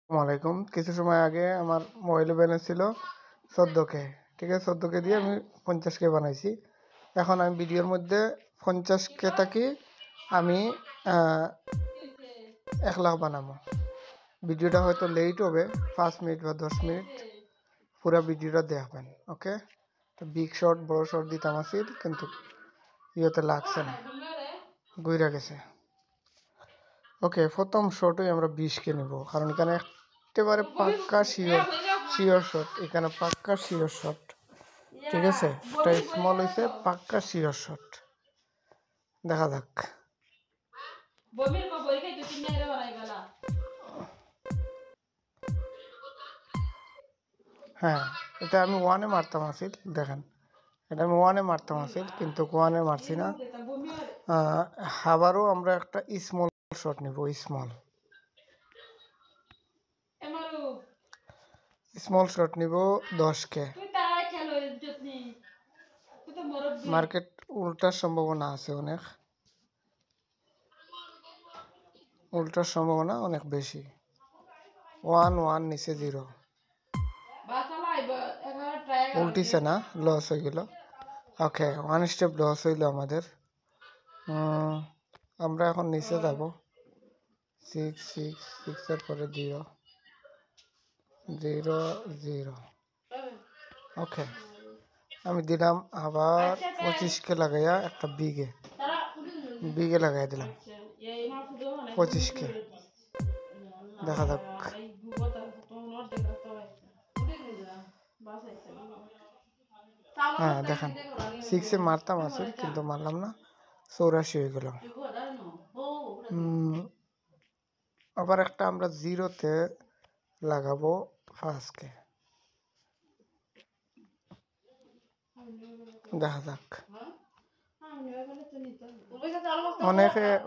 আসসালামাইকুম। কিছু সময় আগে আমার মোবাইলে ব্যালেন্স ছিল 14K। ঠিক আছে, 14K দিয়ে আমি 50K বানাইছি। এখন আমি ভিডিওর মধ্যে 50K থাকি আমি 1 লাখ বানাবো। ভিডিওটা হয়তো লেট হবে, 5 মিনিট বা 10 মিনিট, পুরো ভিডিওটা দেখবেন। ওকে, তো বিগ শট বড় শট দিতাম আসিল, কিন্তু ইয়েতে লাগছে না, ঘুরে গেছে। ওকে, প্রথম শটই আমরা 20K নেব, কারণ এখানে একেবারে পাক্কা শিওর শট, এখানে পাক্কা শিওর শট। ঠিক আছে, এটা স্মল হয়েছে, পাক্কা শিওর শট। দেখা যাক। হ্যাঁ, এটা আমি ওয়ানে মারতাম আসিল, দেখেন এটা আমি ওয়ানে মারতাম আসিল, কিন্তু ওয়ানে মারছি না। আবারও আমরা একটা স্মল শট নিব, স্মল শট নিব 10K। মার্কেট উল্টার সম্ভাবনা আছে, উল্টার সম্ভাবনা অনেক বেশি। 1 নিচে 0, উল্টিছে না, লস হয়ে গেল। ওকে, 1 স্টেপ লস হইল আমাদের। আমরা এখন নিচে যাব, 6 এর পরে 0 0 0। ওকে, আমি দিলাম আবার 25K লাগাইয়া একটা বিগে লাগাই দিলাম 25K। দেখা যাক। হ্যাঁ দেখেন, 6-এ মারতাম আসিল, কিন্তু মারলাম না, 84 হয়ে গেল। আবার একটা আমরা 0-তে লাগাবো 5K। দেখা যাক।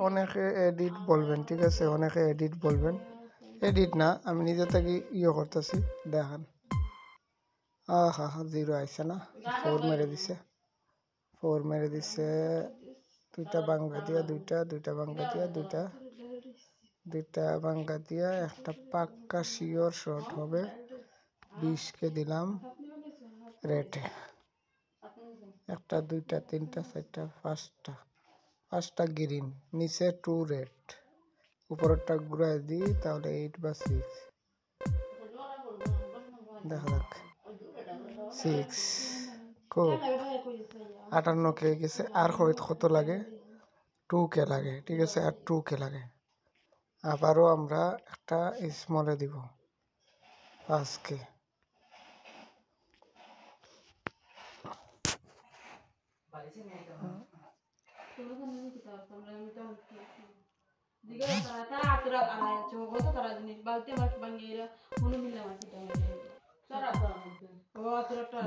অনেকে এডিট বলবেন, ঠিক আছে, অনেকে এডিট বলবেন। এডিট না, আমি নিজে থেকে ইয়ে করতেছি। দেখেন, 0 আইছে না, 4 মেরে দিছে, 4 মেরে দিছে। দুইটা বাঙ্গা দিয়া, দুইটা বাঙ্গা দিয়া, দুইটা বাঙ্গা দিয়া একটা পাক্কা শিওর শট হবে। 20K দিলাম রেটে। একটা, দুইটা, তিনটা, চারটা, পাঁচটা গ্রিন, নিচে 2 রেড, উপরেরটা ঘুরাই দিই, তাহলে 8 বা 6। দেখা যাক। 6 খুব 58K গেছে। আর কত লাগে? 2K লাগে। ঠিক আছে, আর 2K লাগে। আবারও আমরা একটা স্মলে দিব 5K।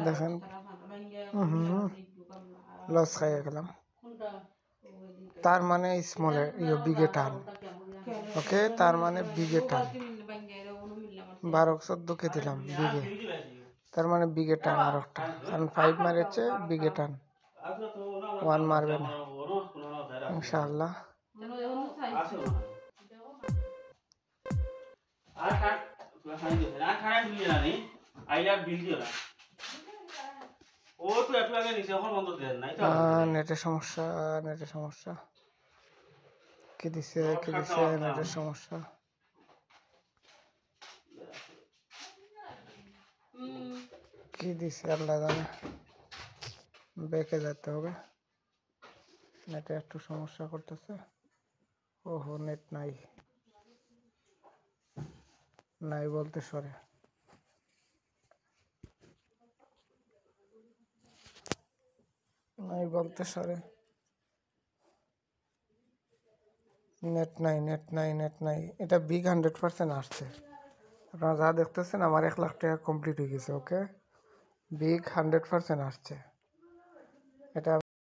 দেখেন, লস খাইয়ে গেলাম। তার মানে স্মলে বিগে টান। ওকে, তার মানে বিগে টান। 12-14K দিলাম বিগে, তার মানে বিগে টান আর একটা, কারণ 5 মারেছে, বিগে টান। 1 মারবে না ইনশাআল্লাহ। নেটের সমস্যা, কি দিছে, নেটের সমস্যা। কি দিছে আল্লাহ জানে, ব্যাকে যেতে হবে। নেটে একটু সমস্যা করতেছে। ওহো, নেট নাই বলতে সরে। নেট নাই। এটা বিগ 100% আসছে। আপনারা যা দেখতেছেন, আমার 1 লাখ টাকা কমপ্লিট হয়ে গেছে। ওকে, বিগ 100% আসছে এটা।